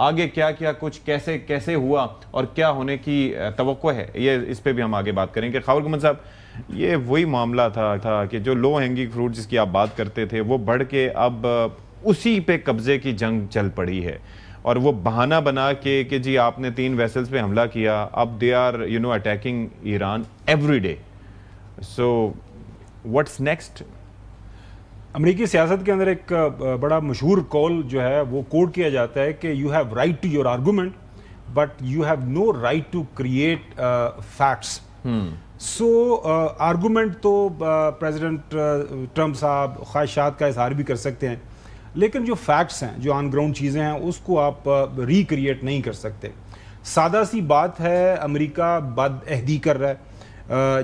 آگے کیا کیا کچھ کیسے کیسے ہوا اور کیا ہونے کی توقع ہے، یہ اس پہ بھی ہم آگے بات کریں گے. خاور گمن صاحب، یہ وہی معاملہ تھا کہ جو لو ہینگنگ فروٹ جس کی آپ بات کرتے تھے وہ بڑھ کے اب اسی پہ قبضے کی جنگ چل پڑی ہے، اور وہ بہانہ بنا کے کہ جی آپ نے 3 ویسلز پہ حملہ کیا، اب they are attacking Iran every day. So what's next? امریکی سیاست کے اندر ایک بڑا مشہور کال جو ہے وہ کوٹ کیا جاتا ہے کہ you have right to your argument but you have no right to create facts. So argument تو پریزیڈنٹ ٹرمپ صاحب خواہشات کا اظہار بھی کر سکتے ہیں، لیکن جو فیکٹس ہیں، جو آن گراؤنڈ چیزیں ہیں، اس کو آپ ریکریٹ نہیں کر سکتے. سادہ سی بات ہے، امریکہ بد عہدی کر رہا ہے.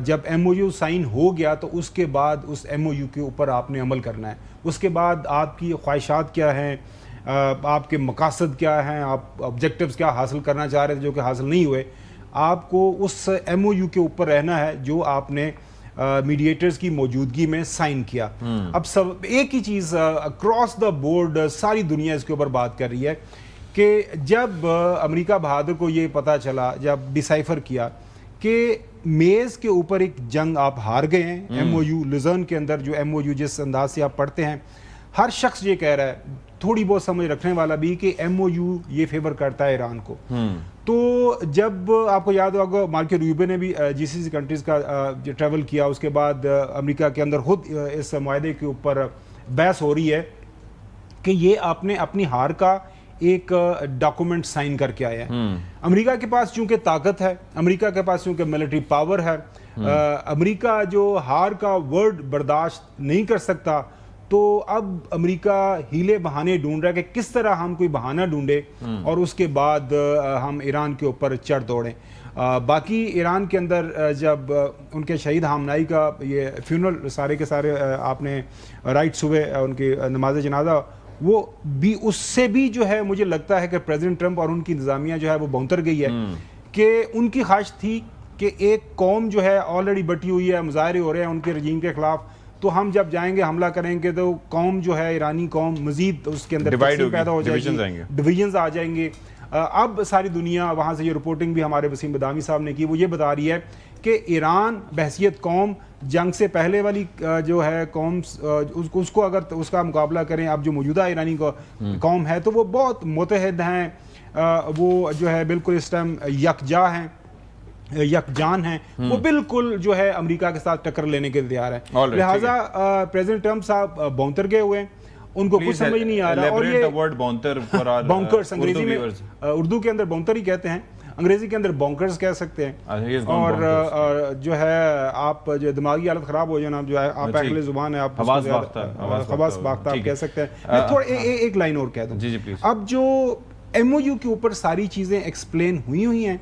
جب ایم او یو سائن ہو گیا تو اس کے بعد اس ایم او یو کے اوپر آپ نے عمل کرنا ہے. اس کے بعد آپ کی خواہشات کیا ہیں، آپ کے مقاصد کیا ہیں، آپ آبجیکٹیوز کیا حاصل کرنا چاہ رہے تھے جو کہ حاصل نہیں ہوئے، آپ کو اس ایم او یو کے اوپر رہنا ہے جو آپ نے میڈیٹرز کی موجودگی میں سائن کیا. اب سب ایک ہی چیز اکراس دا بورڈ ساری دنیا اس کے اوپر بات کر رہی ہے کہ جب امریکہ بہادر کو یہ پتہ چلا، جب ڈیسائفر کیا کہ میز کے اوپر ایک جنگ آپ ہار گئے ہیں، ایم او یو لزرن کے اندر جو ایم او یو جس انداز سے آپ پڑھتے ہیں، ہر شخص یہ کہہ رہا ہے، تھوڑی بہت سمجھ رکھنے والا بھی، کہ ایم او یو یہ فیور کرتا ہے ایران کو. تو جب آپ کو یاد ہوگا مارکو روبیو نے بھی جی سی سی کنٹریز کا ٹریول کیا، اس کے بعد امریکہ کے اندر خود اس معاہدے کے اوپر بحث ہو رہی ہے کہ یہ آپ نے اپنی ہار کا ایک ڈاکومنٹ سائن کر کے آیا ہے. امریکہ کے پاس چونکہ طاقت ہے، امریکہ کے پاس چونکہ ملٹری پاور ہے، امریکہ جو ہار کا ورڈ برداشت نہیں کر سکتا، تو اب امریکہ ہیلے بہانے ڈھونڈ رہا ہے کہ کس طرح ہم کوئی بہانہ ڈھونڈے اور اس کے بعد ہم ایران کے اوپر چڑھ دوڑیں. باقی ایران کے اندر جب ان کے شہید ہامنائی کا یہ فیونرل سارے کے سارے آپ نے رائٹس ہوئے ان کی نماز جنازہ، وہ بھی اس سے بھی جو ہے مجھے لگتا ہے کہ پریزیڈنٹ ٹرمپ اور ان کی انتظامیہ جو ہے وہ بونتر گئی ہے کہ ان کی خواہش تھی کہ ایک قوم جو ہے آلریڈی بٹی ہوئی ہے، مظاہرے ہو رہے ہیں ان کے رجیم کے خلاف، تو ہم جب جائیں گے حملہ کریں گے تو قوم جو ہے ایرانی قوم مزید اس کے اندر تقسیم پیدا ہو جائے گی، ڈویژنز آ جائیں گے. اب ساری دنیا، وہاں سے یہ رپورٹنگ بھی ہمارے وسیم بدامی صاحب نے کی، وہ یہ بتا رہی ہے کہ ایران بحیثیت قوم جنگ سے پہلے والی جو ہے قوم، اس کو اگر اس کا مقابلہ کریں، اب جو موجودہ ایرانی قوم ہے تو وہ بہت متحد ہیں، وہ جو ہے بالکل اس ٹائم یکجا ہیں، یکجان ہیں، وہ بالکل جو ہے امریکہ کے ساتھ ٹکر لینے کے تیار ہیں. لہٰذا پریزیڈنٹ ٹرمپ صاحب بونتر گئے ہوئے ہیں، ان کو کچھ سمجھ نہیں آ رہا. اور یہ بونکرز انگریزی میں، اردو کے اندر بونتر ہی کہتے ہیں، انگریزی کے اندر بونکرز کہہ سکتے ہیں. اور جو ہے آپ جو دماغی حالت خراب ہو جانا، جو ہے آپ اہل زبان ہے، آپ حواس باختہ آپ کہہ سکتے ہیں. میں تھوڑا ایک لائن اور کہہ دوں. اب جو ایم او یو کے اوپر ساری چیزیں ایکسپلین ہوئی ہیں،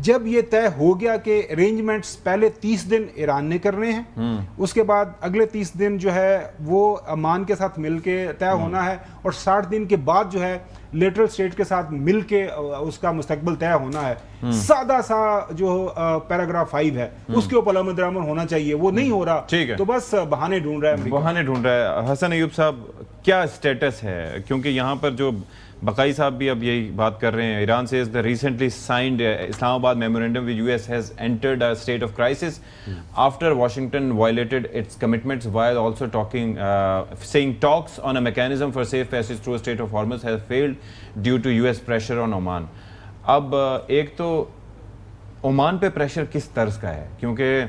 جب یہ طے ہو گیا کہ ارینجمنٹس پہلے 30 دن ایران نے کرنے ہیں، اس کے بعد اگلے 30 دن جو ہے وہ عمان کے ساتھ مل کے طے ہونا ہے، اور 60 دن کے بعد جو ہے لیٹرل سٹیٹ کے ساتھ مل کے اس کا مستقبل طے ہونا ہے. سادہ سا جو پیراگراف 5 ہے اس کے اوپر عمل درآمد ہونا چاہیے، وہ نہیں ہو رہا، تو بس بہانے ڈھونڈ رہا ہے، بہانے ڈھونڈ رہا ہے. حسن ایوب صاحب، کیا اسٹیٹس ہے؟ کیونکہ یہاں پر جو بقائی صاحب بھی اب یہی بات کر رہے ہیں، Iran says the recently signed Islamabad memorandum with US has entered a state of crisis after Washington violated its commitments while also saying talks on a mechanism for safe passage through a Strait of Hormuz has failed due to US pressure on Oman. اب ایک تو Oman پہ pressure کس طرز کا ہے، کیونکہ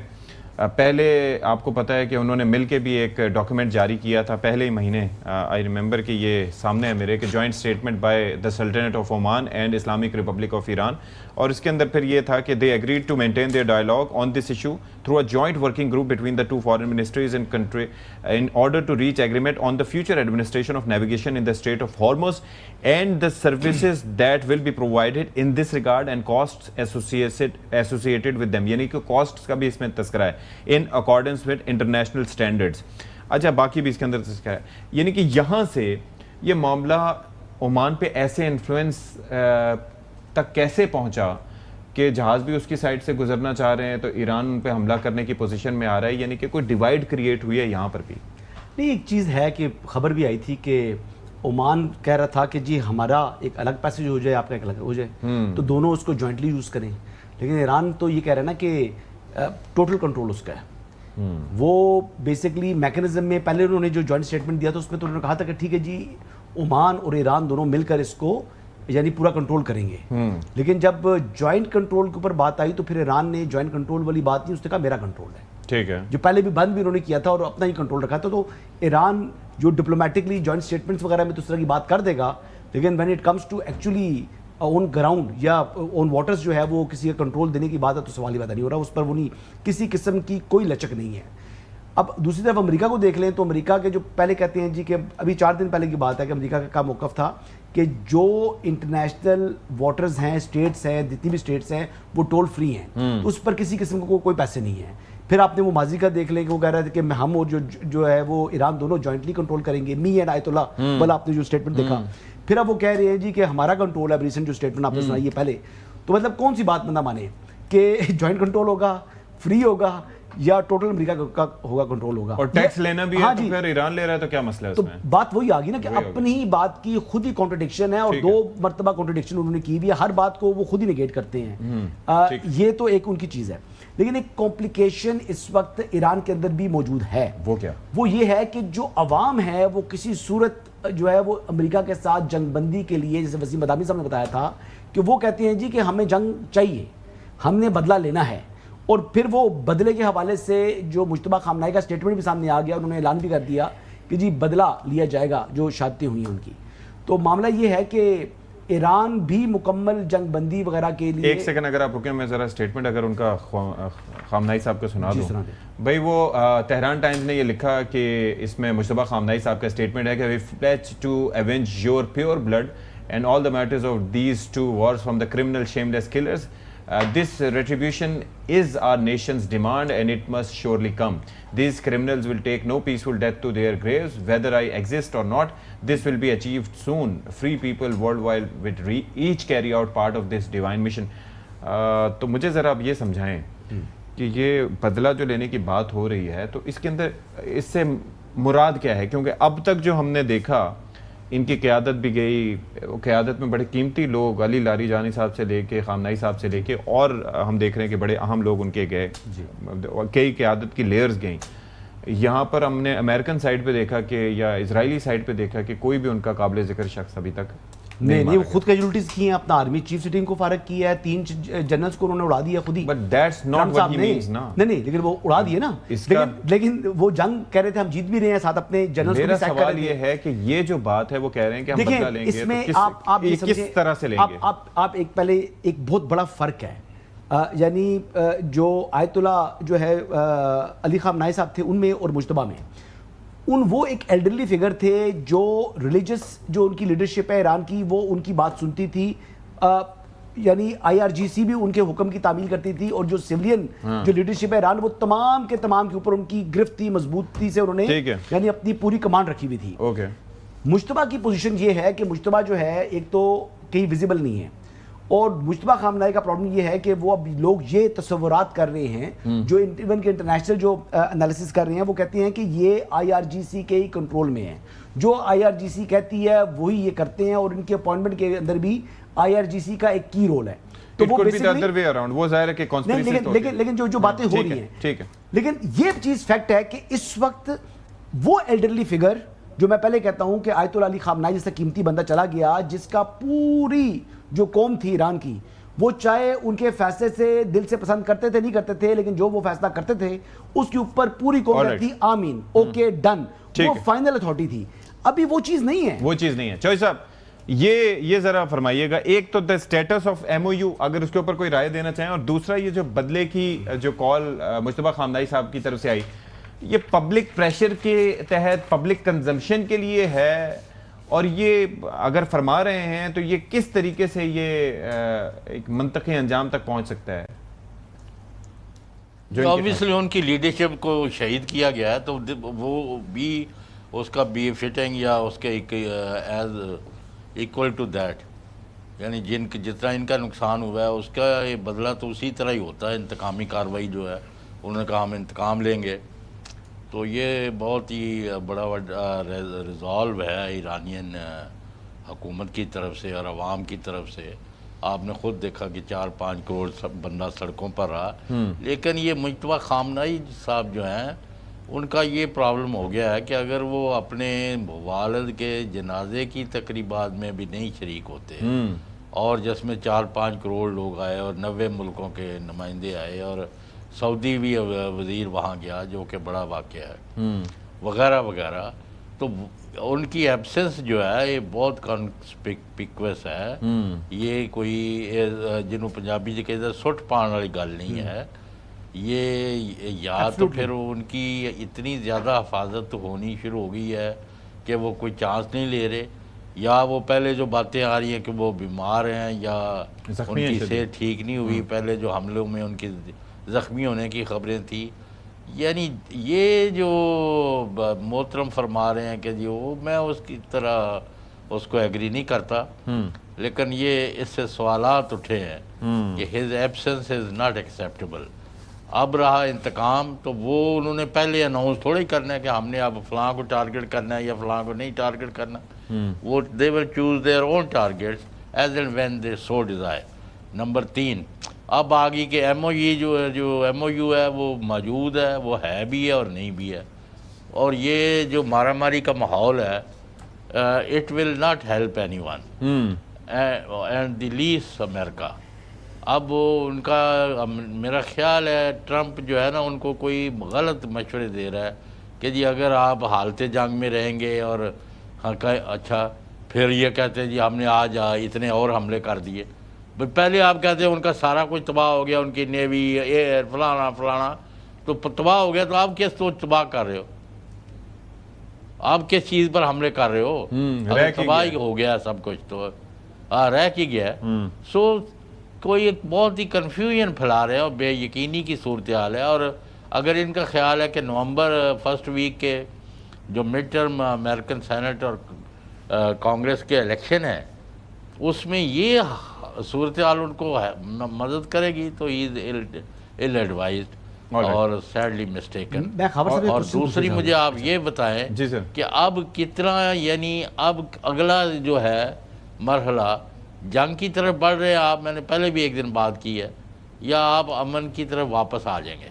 پہلے آپ کو پتہ ہے کہ انہوں نے مل کے بھی ایک ڈاکیومنٹ جاری کیا تھا پہلے ہی مہینے. آئی ریممبر کہ یہ سامنے ہے میرے، کہ joint statement by the Sultanate of Oman and Islamic Republic of Iran, اور اس کے اندر پھر یہ تھا کہ they agreed to maintain their dialogue on this issue through a joint working group between the two foreign ministries and country in order to reach agreement on the future administration of navigation in the Strait of Hormuz and the services that will be provided in this regard and cost associated with them, یعنی کہ cost کا بھی اس میں تذکرہ ہے in accordance with international standards. اچھا، باقی بھی اس کے اندر تذکرہ ہے، یعنی کہ یہاں سے یہ معاملہ عمان پہ ایسے انفلوئنس تک کیسے پہنچا کہ جہاز بھی اس کی سائڈ سے گزرنا چاہ رہے ہیں تو ایران ان پہ حملہ کرنے کی پوزیشن میں آ رہا ہے، یعنی کہ کوئی ڈیوائیڈ کریٹ ہوئی ہے یہاں پر بھی؟ نہیں، ایک چیز ہے کہ خبر بھی آئی تھی کہ عمان کہہ رہا تھا کہ جی ہمارا ایک الگ پیسج ہو جائے، آپ کا ایک الگ ہو جائے، تو دونوں اس کو جوائنٹلی یوز کریں. لیکن ایران تو یہ کہہ رہا ہے نا کہ ٹوٹل کنٹرول اس کا ہے. وہ بیسکلی میکنزم میں پہلے انہوں نے جو جوائنٹ اسٹیٹمنٹ دیا تھا اس میں تو انہوں نے کہا تھا کہ ٹھیک ہے جی عمان اور ایران دونوں مل کر اس کو یعنی پورا کنٹرول کریں گے. لیکن جب جوائنٹ کنٹرول کے اوپر بات آئی تو پھر ایران نے جوائنٹ کنٹرول والی بات نہیں، اس نے کہا میرا کنٹرول ہے. ٹھیک ہے، جو پہلے بھی بند بھی انہوں نے کیا تھا اور اپنا ہی کنٹرول رکھا تھا. تو ایران جو ڈپلومیٹکلی جوائنٹ اسٹیٹمنٹس وغیرہ میں تو اس طرح کی بات کر دے گا، لیکن when it comes to actually on ground یا آن واٹرز جو ہے وہ کسی کا کنٹرول دینے کی بات ہے تو سوال ہی پیدا نہیں ہو رہا. اس پر وہ نہیں، کسی قسم کی کوئی لچک نہیں ہے. اب دوسری طرف امریکہ کو دیکھ لیں تو امریکہ کے جو پہلے کہتے ہیں جی کہ ابھی 4 دن پہلے کی بات ہے کہ امریکہ کا موقف تھا کہ جو انٹرنیشنل واٹرز ہیں، اسٹیٹس ہیں، جتنی بھی اسٹیٹس ہیں وہ ٹول فری ہیں، تو اس پر کسی قسم کو کوئی پیسے نہیں ہیں. پھر آپ نے وہ ماضی کا دیکھ لیں کہ وہ کہہ رہے تھے کہ ہم اور جو ہے وہ ایران دونوں جوائنٹلی کنٹرول کریں گے، می اینڈ آیت اللہ والا آپ نے جو اسٹیٹمنٹ دیکھا. پھر اب وہ کہہ رہے ہیں جی کہ ہمارا کنٹرول ہے. اب ریسنٹ جو اسٹیٹمنٹ آپ نے سنائی ہے پہلے، تو مطلب کون سی بات بندہ مانے کہ جوائنٹ کنٹرول ہوگا، فری ہوگا، یا ٹوٹل امریکہ کا ہوگا کنٹرول ہوگا. اور ٹیکس لینا بھی ہے تو پھر ایران لے رہا ہے تو کیا مسئلہ ہے اس میں؟ تو بات وہی آ گئی نا کہ اپنی ہی بات کی خود ہی کانٹرڈکشن ہے، اور 2 مرتبہ کانٹرڈکشن انہوں نے کی ہوئی ہے. ہر بات کو وہ خود ہی نیگیٹ کرتے ہیں. یہ تو ایک ان کی چیز ہے. لیکن ایک کمپلیکیشن اس وقت ایران کے اندر بھی موجود ہے. وہ کیا؟ وہ یہ ہے کہ جو عوام ہے وہ کسی صورت جو ہے وہ امریکہ کے ساتھ جنگ بندی کے لیے، جیسے وسیم مدامی صاحب نے بتایا تھا کہ وہ کہتے ہیں جی کہ ہمیں جنگ چاہیے، ہم نے بدلہ لینا ہے. اور پھر وہ بدلے کے حوالے سے جو مجتبیٰ خامنہئی کا اسٹیٹمنٹ بھی سامنے آ گیا، انہوں نے اعلان بھی کر دیا کہ جی بدلہ لیا جائے گا جو شہادتیں ہوئی ہیں ان کی. تو معاملہ یہ ہے کہ ایران بھی مکمل جنگ بندی وغیرہ کے لیے. ایک سیکنڈ اگر آپ رکیں، میں ذرا اسٹیٹمنٹ اگر ان کا خامنہئی صاحب کو سنا دوں. بھائی وہ تہران ٹائمز نے یہ لکھا کہ اس میں مجتبیٰ خامنہئی صاحب کا اسٹیٹمنٹ ہے کہ we pledge to avenge your pure blood and all the matters of these 2 wars from the criminal shameless killers. This retribution is our nation's demand and it must surely come. These criminals will take no peaceful death to their graves. Whether I exist or not, this will be achieved soon. Free people worldwide will each carry out part of this divine mission. تو مجھے ذرا آپ یہ سمجھائیں کہ یہ بدلہ جو لینے کی بات ہو رہی ہے تو اس کے اندر اس سے مراد کیا ہے؟ کیونکہ اب تک جو ہم نے دیکھا ان کی قیادت بھی گئی، قیادت میں بڑے قیمتی لوگ علی لاری جانی صاحب سے لے کے خامنہئی صاحب سے لے کے اور ہم دیکھ رہے ہیں کہ بڑے اہم لوگ ان کے گئے، کئی قیادت کی لیئرز گئیں. یہاں پر ہم نے امریکن سائڈ پہ دیکھا کہ یا اسرائیلی سائڈ پہ دیکھا کہ کوئی بھی ان کا قابل ذکر شخص ابھی تک نہیں. وہ خود کیجولٹیز کی ہیں، اپنا آرمی چیف سٹنگ کو فارغ کیا ہے، 3 جنرلز کو انہوں نے اڑا دیا خود ہی. But that's not what he means نا. نہیں لیکن وہ اڑا دیے نا. لیکن وہ جنگ کہہ رہے تھے ہم جیت بھی رہے ہیں، ساتھ اپنے جنرلز کو بھی سیک کر رہے ہیں. میرا سوال یہ ہے کہ یہ جو بات ہے وہ کہہ رہے ہیں کہ ہم بدلہ لیں گے، تو کس طرح سے لیں گے؟ آپ ایک پہلے ایک بہت بڑا فرق ہے، یعنی جو آیت اللہ جو ہے علی خامنہئی صاحب تھے ان میں اور مجتبیٰ میں، وہ ایک ایلڈرلی فگر تھے جو ریلیجس جو ان کی لیڈرشپ ہے ایران کی، وہ ان کی بات سنتی تھی. یعنی IRGC بھی ان کے حکم کی تعمیل کرتی تھی، اور جو سیولین جو لیڈرشپ ہے ایران وہ تمام کے تمام کے اوپر ان کی گرفت تھی، مضبوطی سے انہوں نے یعنی اپنی پوری کمانڈ رکھی ہوئی تھی. مجتبیٰ کی پوزیشن یہ ہے کہ مجتبیٰ جو ہے ایک تو کہیں ویزیبل نہیں ہے، اور مجتبیٰ خامنہئی کا پرابلم یہ ہے کہ وہ اب لوگ یہ تصورات کر رہے ہیں جو ایون کے انٹرنیشنل جو انالیسس کر رہے ہیں، وہ کہتے ہیں کہ یہ IRGC کے ہی کنٹرول میں ہے، جو IRGC کہتی ہے وہی یہ کرتے ہیں، اور ان کے اپوائنٹمنٹ کے اندر بھی IRGC کا ایک کی رول ہے. تو وہ لیکن جو باتیں ہو رہی ہیں، لیکن یہ چیز فیکٹ ہے کہ اس وقت وہ ایلڈرلی فگر جو میں پہلے کہتا ہوں کہ آیت اللہ علی خامنہئی جیسا قیمتی بندہ چلا گیا، جس کا پوری جو قوم تھی ایران کی، وہ چاہے ان کے فیصلے سے دل سے پسند کرتے تھے نہیں کرتے تھے، لیکن جو وہ فیصلہ کرتے تھے اس کے اوپر پوری قوم کہتی آمین، اوکے ڈن، وہ فائنل اتھارٹی تھی. ابھی وہ چیز نہیں ہے. چوہدری صاحب یہ ذرا فرمائیے گا، ایک تو the status of MOU اگر اس کے اوپر کوئی رائے دینا چاہیں، اور دوسرا یہ جو بدلے کی جو کال مجتبیٰ خامنہئی صاحب کی طرف سے آئی، یہ پبلک پریشر کے تحت پبلک کنزمپشن کے لیے ہے، اور یہ اگر فرما رہے ہیں تو یہ کس طریقے سے یہ ایک منطقی انجام تک پہنچ سکتا ہے؟ obviously ان کی لیڈرشپ کو شہید کیا گیا ہے، تو وہ بھی اس کا بی فٹنگ یا اس کے ایز ایکول ٹو دیٹ، یعنی جتنا ان کا نقصان ہوا ہے اس کا بدلہ تو اسی طرح ہی ہوتا ہے. انتقامی کارروائی جو ہے، انہوں نے کہا ہم انتقام لیں گے. تو یہ بہت ہی بڑا ریزالو ہے ایرانین حکومت کی طرف سے اور عوام کی طرف سے. آپ نے خود دیکھا کہ 4-5 کروڑ بندہ سڑکوں پر رہا. لیکن یہ مجتبیٰ خامنہئی صاحب جو ہیں ان کا یہ پرابلم ہو گیا ہے کہ اگر وہ اپنے والد کے جنازے کی تقریبات میں بھی نہیں شریک ہوتے اور جس میں 4-5 کروڑ لوگ آئے اور 90 ملکوں کے نمائندے آئے اور سعودی بھی وزیر وہاں گیا جو کہ بڑا واقعہ ہے وغیرہ وغیرہ, تو ان کی ایبسنس جو ہے یہ بہت کانسپیکوس ہے. یہ کوئی جنہوں پنجابی جی کہتے ہیں سٹ پان والی گل نہیں ہے. یہ یا تو پھر ان کی اتنی زیادہ حفاظت ہونی شروع ہو گئی ہے کہ وہ کوئی چانس نہیں لے رہے, یا وہ پہلے جو باتیں آ رہی ہیں کہ وہ بیمار ہیں یا ان کی صحت ٹھیک نہیں ہوئی, پہلے جو حملوں میں ان کی زخمی ہونے کی خبریں تھیں. یعنی یہ جو محترم فرما رہے ہیں کہ جو میں اس کی طرح اس کو ایگری نہیں کرتا, لیکن یہ اس سے سوالات اٹھے ہیں کہ his absence is not acceptable. اب رہا انتقام, تو وہ انہوں نے پہلے اناؤنس تھوڑا ہی کرنا ہے کہ ہم نے اب فلاں کو ٹارگٹ کرنا ہے یا فلاں کو نہیں ٹارگٹ کرنا. وہ they will choose their own targets as and when they so desire. Number 3, اب آگی کہ ایم او یو ہے وہ موجود ہے, وہ ہے بھی ہے اور نہیں بھی ہے, اور یہ جو مارا ماری کا ماحول ہے it will not help anyone and the least America. اب ان کا میرا خیال ہے ٹرمپ جو ہے نا ان کو کوئی غلط مشورے دے رہا ہے کہ جی اگر آپ حالت جنگ میں رہیں گے اور اچھا پھر یہ کہتے ہیں جی ہم نے آج اتنے اور حملے کر دیے. پہلے آپ کہتے ہیں ان کا سارا کچھ تباہ ہو گیا, ان کی نیوی ایئر فلانا تو تباہ ہو گیا, تو آپ کس تو تباہ کر رہے ہو, آپ کس چیز پر حملے کر رہے ہو؟ اگر تباہ ہو گیا سب کچھ تو رہ کی گیا. سو کوئی ایک بہت ہی کنفیوژن پھیلا رہے ہیں اور بے یقینی کی صورتحال ہے. اور اگر ان کا خیال ہے کہ نومبر فرسٹ ویک کے جو مڈ ٹرم امریکن سینٹ اور کانگریس کے الیکشن ہے اس میں یہ صورتحال ان کو مدد کرے گی, تو ہی از ill advised اور سیڈلی مسٹیکن. اور دوسری مجھے آپ یہ بتائیں کہ اب کتنا, یعنی اب اگلا جو ہے مرحلہ جنگ کی طرف بڑھ رہے ہیں آپ, میں نے پہلے بھی ایک دن بات کی ہے, یا آپ امن کی طرف واپس آ جائیں گے؟